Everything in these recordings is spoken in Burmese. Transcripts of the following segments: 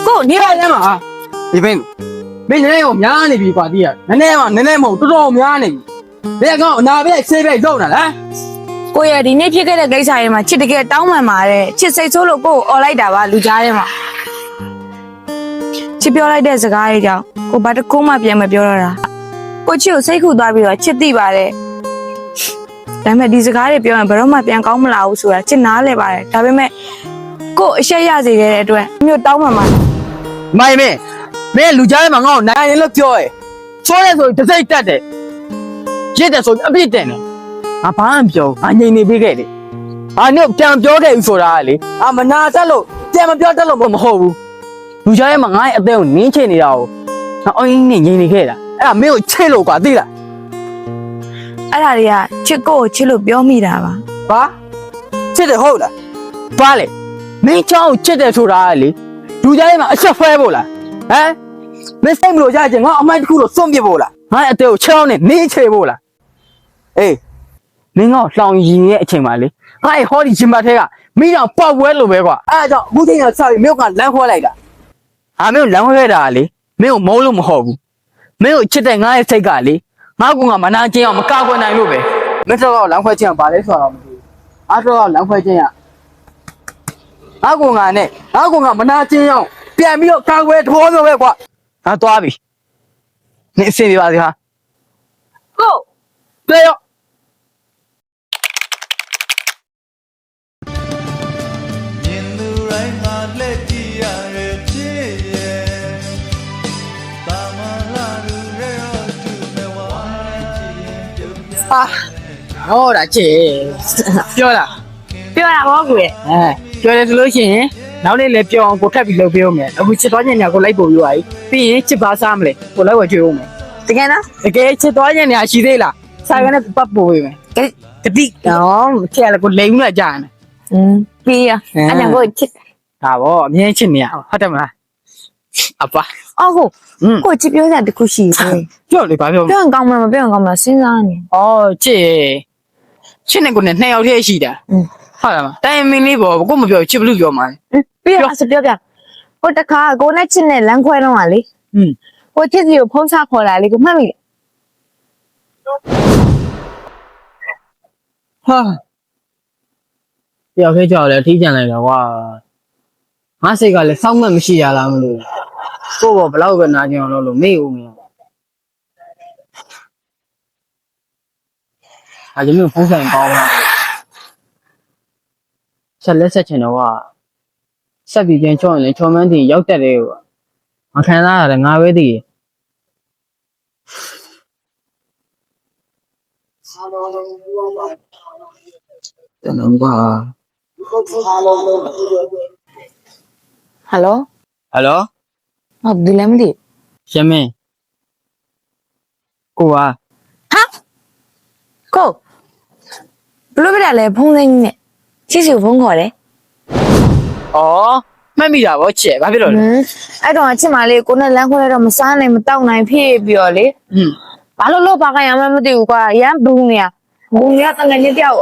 ကိုနေပါလဲမှာဒီဘင်းမင်းလည်းကိုများနေပြီကွာတိရနည်းနည်းမဟုတ်တော်တော်များနေပြီဘယ်ကောင်အနာပဲဆေးပဲလုံးတာလားကိုရဒီနေ့ဖြစ်ခဲ့တဲ့ကိစ္စတွေမှာချစ်တကယ်တောင်းပန်ပါတယ်ချစ်စိတ်ဆိုးလို့ကိုអော်လိုက်တာပါလူကြားထဲမှာချစ်ပြောလိုက်တဲ့စကားတွေကြောင့်ကိုဘာတခုမှပြန်မပြောတော့တာကိုချစ်ကိုစိတ်ခုသွားပြီးတော့ချစ်သိပါတယ်ဒါပေမဲ့ဒီစကားတွေပြောရင်ဘယ်တော့မှပြန်ကောင်းမလာဘူးဆိုတာချစ်နားလဲပါတယ်ဒါပေမဲ့ကိုအရှက်ရစေတဲ့အတွက်မျိုးတောင်းပန်ပါမိုင်မင်းလူကြားထဲမှာငါ့ကိုနိုင်ရင်လို့ပြောရဲဆိုရဲဆိုတစိတ်တက်တယ်ရစ်တယ်ဆိုအပြစ်တင်တယ်ငါဘာမှမပြောငါငြိမ်နေပေးခဲ့တယ်ငါနဲ့ပြန်ပြောခဲ့ပြီဆိုတာကလေမနာတတ်လို့ပြန်မပြောတတ်လို့မဟုတ်ဘူးလူကြားထဲမှာငါ့ရဲ့အသက်ကိုနင်းချနေတာကိုငါအင်းနဲ့ငြိမ်နေခဲ့တာအဲ့ဒါမင်းကိုချစ်လို့ကွာသိလားအဲ့ဒါတွေကချစ်ကိုချစ်လို့ပြောမိတာပါဘာချစ်တယ်ဟုတ်လားဘာလဲမင်းချောင်းကိုချစ်တယ်ဆိုတာကလေလူကြားထဲမှာအချက်ဖဲဖို့လားဟမ်မင်းစိတ်မလို့ရချင်ငါအမိုက်တစ်ခုလို့စွန့်ပစ်ဖို့လားငါ့အသေးကိုချောင်းနဲ့နေချေဖို့လားအေးမင်းကလှောင်ရင်ရဲ့အချိန်မှာလေငါ့ဟောဒီဂျင်ဘာထဲကမိတော်ပေါက်ပွဲလို့ပဲကွာအဲ့ဒါကြောင့်အခုချိန်ကစပြီးမြို့ကလမ်းခွဲလိုက်တာမင်းကိုလမ်းခွဲခဲ့တာလေမင်းကိုမုန်းလို့မဟုတ်ဘူးမင်းကိုချစ်တဲ့ငါ့ရဲ့စိတ်ကလေငါ့ကောင်ကမနာကျင်အောင်မကာကွယ်နိုင်လို့ပဲမင်းတော့လမ်းခွဲခြင်းကဘာလဲဆိုတော့မသိဘူးအားတော့လမ်းခွဲခြင်းကငါ့ကောင်ကနဲ့ငါ့ကောင်ကမနာကျင်အောင်ပြန်ပြီးတော့ကာကွယ်တော်ဆိုပဲကွာငါသွားပြီနေအဆင်ပြေပါစေဟာကိုပြေရောဟောတာချေပြောတာဘောကွယ်ပြောတယ်ဆိုလို့ရှိရင်နောက်နေ့လည်းပြောအောင်ကိုထပ်ပြီးလုပ်ပေးဦးမယ်အခုချစ်သွားညံ့ညာကိုလိုက်ပို့ပြီးပါပြီးရင်ချစ်ပါစားမလဲကိုလိုက်ဝယ်ကျွေးဦးမယ်တကယ်နော်တကယ်ချစ်သွားညံ့ညာရှိသေးလားဆိုင်ကနေပတ်ပို့ပေးမယ်တတိနော်ချစ်ရလေကိုလိမ်လာကြရတယ်ပြီးရအဲ့ညာကိုချစ်ဒါဗောအမြဲချစ်နေရဟုတ်တယ်မလားအပါအော်ကိုချစ်ပြောတာတခုရှိတယ်ပြောလေဘာပြောပြောရင်ကောင်းမလားမပြောရင်ကောင်းမလားစဉ်းစားနေချစ်နေကိုနဲ့2ယောက်တည်းရှိတာဟုတ်လားတိုင်မင်းလေးပေါ့ကိုမပြောချစ်ဘလို့ပြောမှာပြီးတော့ပြောပြကိုတခါကိုနဲ့ချစ်နဲ့လမ်းခွဲတော့ကလေကိုချစ်စီကိုဖုံးချခေါ်လာလေကိုမှတ်မိဟာပြောက်ခဲကြောက်လဲထိကြံလိုက်တော့ကွာငါစိတ်ကလည်းစောင့်မှတ်မရှိရလားမလို့ကိုဘယ်လောက်ပဲနာကျင်အောင်လို့မေ့ဦးမလို့ကျမျိုးဖုန်းဆိုင်ကောင်းလားဆက်လက်ဆက်ချင်တော့ကဆက်ပြီးပြန်ချောင်းရင်ချော်မန်းတင်ရောက်တက်တယ်ကွာမခံစားရတယ်ငါပဲသိတယ်တနင်္ဂနွေဟယ်လိုဟုတ်ဒီလည်းမသိရမင်းကိုပါကိုဘလို့ပြတာလဲဖုန်းသိမ်းနဲ့ချစ်စီကိုဖုန်းခေါ်တယ်မှတ်မိတာဗောချစ်ဘာဖြစ်လို့လဲအဲ့တော့ချစ်မလေးကိုနဲ့လမ်းခွဲတော့မစားနိုင်မတောက်နိုင်ဖြစ်ပြီးတော့လေဘာလို့ဘာကရမှမသိဘူးကွာရမ်းဘူးနေရဘူးနေတငယ်ချင်းတယောက်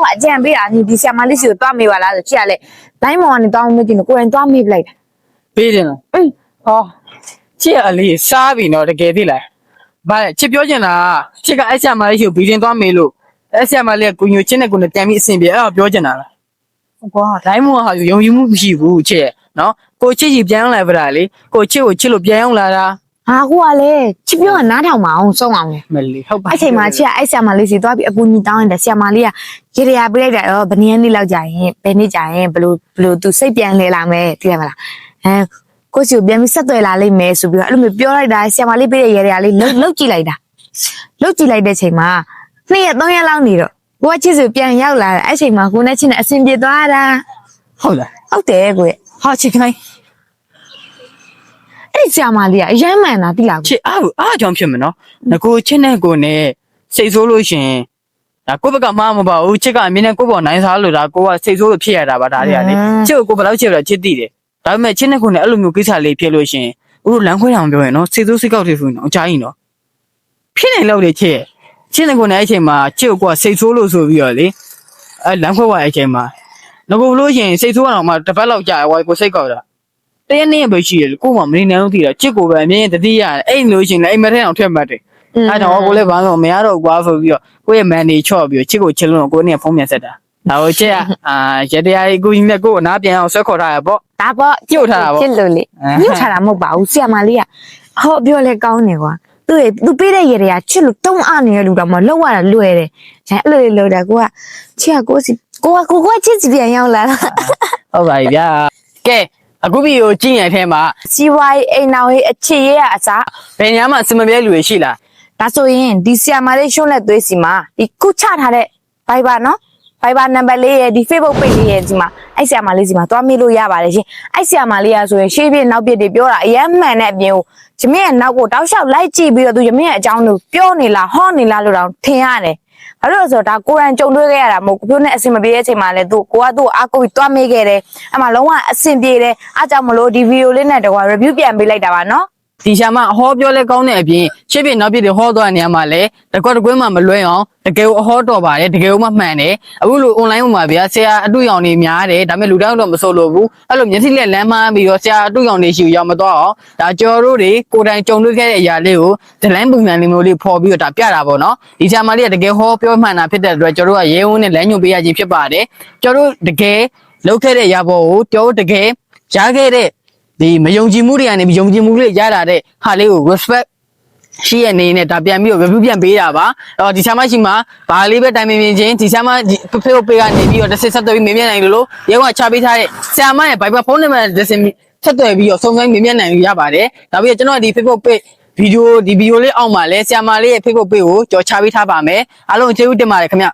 ကအကြံပေးတာဒီဆရာမလေးစီကိုတွားမေးပါလားဆိုချစ်ရလေတိုင်းမောင်ကနေတောင်းမကြည့်လို့ကိုရင်တွားမေးပလိုက်တာပေးတယ်လားချစ်ရလေးစားပြီနော်တကယ်သိလားဘာလဲချစ်ပြောချင်တာချစ်ကအဲ့ဆရာမလေးကိုဘီရင်တွားမေးလို့အဲ့ဆရာမလေးကကိုညိုချင်းနဲ့ကိုနဲ့တန်ပြီးအဆင်ပြေအဲ့တော့ပြောချင်တာလားကွာတိုင်းမောင်ဟာယုံကြည်မှုမရှိဘူးချစ်နော်ကိုချစ်ကြီးပြန်လာပါလားလေကိုချစ်ကိုချစ်လို့ပြန်ရောက်လာတာဟာကိုကလည်းချစ်ပြောကနားထောင်မအောင်ဆုံးအောင်လေမလီဟုတ်ပါအဲ့ချိန်မှာချစ်ကအဲ့ဆရာမလေးစီသွားပြီးအကူညီတောင်းတယ်ဆရာမလေးကရေရပေးလိုက်တာဘယ်နည်းနေ့လောက်ကြာရင်ဘယ်နေ့ကြာရင်ဘလို့သူစိတ်ပြန်လဲလာမယ်သိရမလားကိုစီကိုပြန်ပြီးဆက်သွယ်လာလိမ့်မယ်ဆိုပြီးတော့အဲ့လိုမျိုးပြောလိုက်တာဆရာမလေးပေးတဲ့ရေရလေးလှုပ်ကြည့်လိုက်တာလှုပ်ကြည့်လိုက်တဲ့ချိန်မှာ2ရက်3ရက်လောက်နေတော့ကိုကချစ်စီပြန်ရောက်လာတယ်အဲ့ချိန်မှာကိုနဲ့ချစ်နဲ့အဆင်ပြေသွားတာဟုတ်လားဟုတ်တယ်ကိုဟာချစ်ခိုင်းအဲ့ဆရာမလေးကအရမ်းမှန်တာသိလားချစ်အားကြောင့်ဖြစ်မယ်နော်ငကိုချစ်နဲ့ကိုနဲ့စိတ်ဆိုးလို့ရှင်ဒါကိုဘက်ကမမပါဘူးချစ်ကအမြင်နဲ့ကိုပေါ်နိုင်စားလို့ဒါကိုကစိတ်ဆိုးလို့ဖြစ်ရတာပါဒါတွေကလေချစ်ကိုဘယ်လောက်ချစ်လဲချစ်သိတယ်ဒါပေမဲ့ချစ်နဲ့ကိုနဲ့အဲ့လိုမျိုးကိစ္စလေးဖြစ်လို့ရှင်ဥတို့လမ်းခွဲအောင်ပြောရင်နော်စိတ်ဆိုးစိတ်ကောက်တွေဆိုရင်တော့အကြိုင်းနော်ဖြစ်နေလို့လေချစ်နဲ့ကိုနဲ့အဲ့ချိန်မှာချစ်ကိုကစိတ်ဆိုးလို့ဆိုပြီးတော့လေအဲ့လမ်းခွဲသွားအဲ့ချိန်မှာငကိုလို့ရှင်စိတ်ဆိုးအောင်မှတစ်ပတ်လောက်ကြာရွာကိုစိတ်ကောက်တာ တင်းနေပဲရှိရကိုမှမနေနိုင်ဘူးသိတာချစ်ကိုပဲအမြင်တတိရတယ်အဲ့လို့ရှင်လည်းအိမ်မထဲအောင်ထက်မှတ်တယ်အဲ့တော့ကိုလည်းဘာလို့မရတော့ကွာဆိုပြီးတော့ကိုရဲ့မန်နေချော့ပြီးချစ်ကိုချစ်လို့ကိုနေဖုံးပြန်ဆက်တာဒါကိုချစ်ရတရားကြီးကိုကြီးနဲ့ကိုအနာပြန်အောင်ဆွဲခေါ်ထားရပေါ့ ဒါပေါ့ ပြုတ်ထားတာပေါ့ ချစ်လို့လေညှို့ထားတာမဟုတ်ပါဘူးဆီယမလေးကဟောပြောလဲကောင်းနေကွာသူပေးတဲ့ရေတွေကချစ်လို့တုံးအနေတဲ့လူတော့မလောက်ရတာလွယ်တယ်။အဲ့လိုလောက်တာကိုကချစ်ကိုစီကိုချစ်စီပြန်ရောက်လာတာ ဟုတ်ပါပြီဗျာကဲအခုပြီကိုကြည့်ရတဲ့ထဲမှာ စီဝိုင်းအိမ်နောက်ရေးအချစ်ရေးရအစား ဘယ်ညာမှအစမပြဲလူတွေရှိလား ဒါဆိုရင်ဒီဆီယမလေးရှုံးလက်သွေးစီမှာဒီကုချထားတဲ့ Viber နော် Viber နံပါတ်လေးရဲ့ဒီ Facebook page လေးရဲ့ဒီမှာအဲ့ဆီယမလေးစီမှာသွားမေးလို့ရပါတယ်ရှင်အဲ့ဆီယမလေးကဆိုရင်ရှေ့ပြနောက်ပြတွေပြောတာအယမ်းမှန်တဲ့အပြင်ကိုဂျမင်းရဲ့နောက်ကိုတောက်လျှောက်လိုက်ကြည့်ပြီးတော့သူဂျမင်းရဲ့အကြောင်းကိုပြောနေလားဟောနေလားလို့တော့ထင်ရတယ်။ဘာလို့လဲဆိုတော့ဒါကိုရန်ကြုံတွေ့ခဲ့ရတာမဟုတ်ကိုပြောနဲ့အဆင်မပြေတဲ့အချိန်မှာလည်းသူကိုကသူ့အားကိုပြီးတွားမေးခဲ့တယ်။အဲ့မှာလုံးဝအဆင်ပြေတယ်အားကြောင့်မလို့ဒီဗီဒီယိုလေးနဲ့တကွာ review ပြန်ပေးလိုက်တာပါနော်။ ဒီရှာမအဟောပြောလဲကောင်းတဲ့အပြင်ရှေ့ပြနောက်ပြတွေဟောသွားတဲ့နေရာမှာလည်းတကွက်တကွင်းမှမလွဲအောင်တကယ်ကိုအဟောတော်ပါတယ်တကယ်ကိုမှမှန်တယ်အခုလို online မှာဗျာဆရာအတူရောင်နေများတယ်ဒါပေမဲ့လူတောင်းတော့မဆိုလို့ဘူးအဲ့လိုမျက်စိလက်လမ်းမှန်းပြီးတော့ဆရာအတူရောင်နေရှိရောက်မတော့အောင်ဒါကျော်တို့တွေကိုယ်တိုင်ကြုံတွေ့ခဲ့တဲ့အရာလေးကိုဒလန်းပုံစံလေးမျိုးလေးဖော်ပြီးတော့ဒါပြတာပေါ့နော်ဒီရှာမလေးကတကယ်ဟောပြောမှန်တာဖြစ်တဲ့အတွက်ကျော်တို့ကရဲဝန်းနဲ့လမ်းညွှန်ပေးရခြင်းဖြစ်ပါတယ်ကျော်တို့တကယ်လုပ်ခဲ့တဲ့အရာပေါ်ကိုကျော်တို့တကယ်ရခဲ့တဲ့ဒီမယုံကြည်မှုတွေကနေယုံကြည်မှုတွေရလာတဲ့ဟာလေးကို respect ရှိရနေနဲ့ဒါပြန်ပြီးတော့ review ပြန်ပေးတာပါအော်ဒီဆာမရှိမှာဘာလေးပဲတိုင်ပင်ပြင်ချင်းဒီဆာမဖေဖေပေးကနေပြီးတော့တစ်စစ်ဆက်သွယ်ပြီးမေးမြန်းနိုင်လို့ရဲကချပေးထားတဲ့ဆာမရဲ့ Viber ဖုန်းနံပါတ်တစ်စစ်ဆက်သွယ်ပြီးတော့စုံစမ်းမေးမြန်းနိုင်လို့ရပါတယ်ဒါပြီးတော့ကျွန်တော်ဒီ Facebook page ဗီဒီယိုလေးအောက်မှာလဲဆာမလေးရဲ့ Facebook page ကိုကြော်ချပေးထားပါမယ်အားလုံးကျေးဇူးတင်ပါတယ်ခင်ဗျ